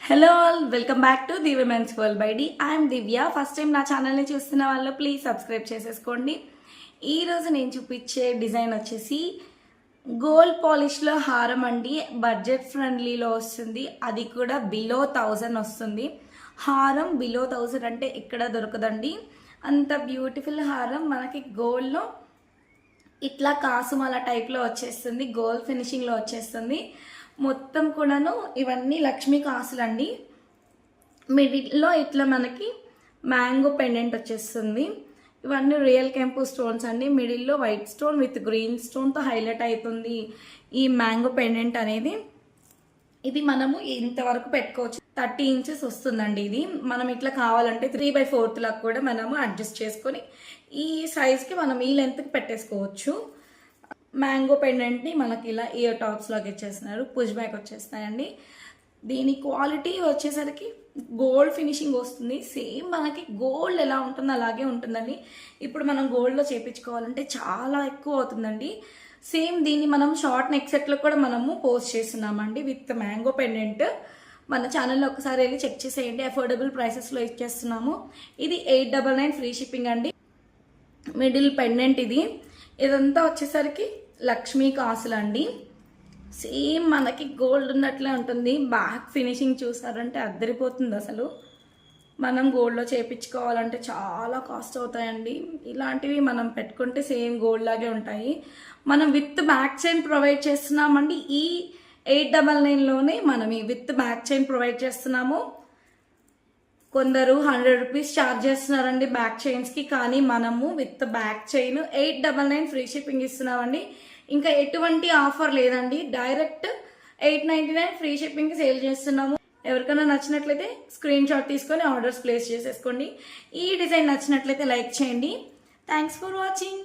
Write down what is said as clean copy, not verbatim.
Hello all, welcome back to the women's world by D. I'm Divya. First time నా ఛానల్ని చూస్తున్న వాళ్ళు please subscribe చేసేసుకోండి. ఈరోజు నేను చూపించే డిజైన్ వచ్చేసి గోల్డ్ పాలిష్లో హారం అండి. బడ్జెట్ ఫ్రెండ్లీలో వస్తుంది, అది కూడా బిలో 1000 వస్తుంది. హారం బిలో 1000 అంటే ఇక్కడ దొరకదండి. అంత బ్యూటిఫుల్ హారం మనకి గోల్డ్లో ఇట్లా కాసుమల టైప్లో వచ్చేస్తుంది, గోల్డ్ ఫినిషింగ్లో వచ్చేస్తుంది. మొత్తం కూడాను ఇవన్నీ లక్ష్మీ కాసులండి. మిడిల్లో ఇట్లా మనకి మ్యాంగో పెండెంట్ వచ్చేస్తుంది. ఇవన్నీ రియల్ కెంపు స్టోన్స్ అండి. మిడిల్లో వైట్ స్టోన్ విత్ గ్రీన్ స్టోన్తో హైలైట్ అవుతుంది ఈ మ్యాంగో పెండెంట్ అనేది. ఇది మనము ఇంతవరకు పెట్టుకోవచ్చు. 30 ఇంచెస్ వస్తుందండి. ఇది మనం ఇట్లా కావాలంటే 3/4 లాగా కూడా మనము అడ్జస్ట్ చేసుకొని ఈ సైజ్కి మనం ఈ లెంత్కి పెట్టేసుకోవచ్చు. మ్యాంగో పెండెంట్ని మనకి ఇలా ఇయర్ టాప్స్ లాగా ఇచ్చేస్తున్నారు. పుష్ బ్యాక్ వచ్చేస్తాయండి. దీని క్వాలిటీ వచ్చేసరికి గోల్డ్ ఫినిషింగ్ వస్తుంది. సేమ్ మనకి గోల్డ్ ఎలా ఉంటుందో అలాగే ఉంటుందండి. ఇప్పుడు మనం గోల్డ్లో చేయించుకోవాలంటే చాలా ఎక్కువ అవుతుందండి. సేమ్ దీన్ని మనం షార్ట్ నెక్ సెట్లో కూడా మనము పోస్ట్ చేస్తున్నామండి విత్ మ్యాంగో పెండెంట్. మన ఛానల్లో ఒకసారి వెళ్ళి చెక్ చేసేయండి. అఫోర్డబుల్ ప్రైసెస్లో ఇచ్చేస్తున్నాము. ఇది 899 ఫ్రీ షిప్పింగ్ అండి. మిడిల్ పెండెంట్ ఇది. ఇదంతా వచ్చేసరికి లక్ష్మీ కాసులండి. సేమ్ మనకి గోల్డ్ ఉన్నట్లే ఉంటుంది. బ్యాక్ ఫినిషింగ్ చూసారంటే అద్దరిపోతుంది అసలు. మనం గోల్డ్లో చేయించుకోవాలంటే చాలా కాస్ట్ అవుతాయండి. ఇలాంటివి మనం పెట్టుకుంటే సేమ్ గోల్డ్ లాగే ఉంటాయి. మనం విత్ బ్యాక్ చైన్ ప్రొవైడ్ చేస్తున్నామండి. ఈ 899లోనే మనం ఈ విత్ బ్యాక్ చైన్ ప్రొవైడ్ చేస్తున్నాము. కొందరు 100 రూపీస్ ఛార్జ్ చేస్తున్నారండి బ్యాక్ చైన్స్కి, కానీ మనము with back chain 899 free shipping ఇస్తున్నామండి. ఇంకా ఎటువంటి ఆఫర్ లేదండి. డైరెక్ట్ 899 ఫ్రీ షిప్పింగ్కి సేల్ చేస్తున్నాము. ఎవరికైనా నచ్చినట్లయితే స్క్రీన్ షాట్ తీసుకొని ఆర్డర్స్ ప్లేస్ చేసేసుకోండి. ఈ డిజైన్ నచ్చినట్లయితే లైక్ చేయండి. Thanks for watching.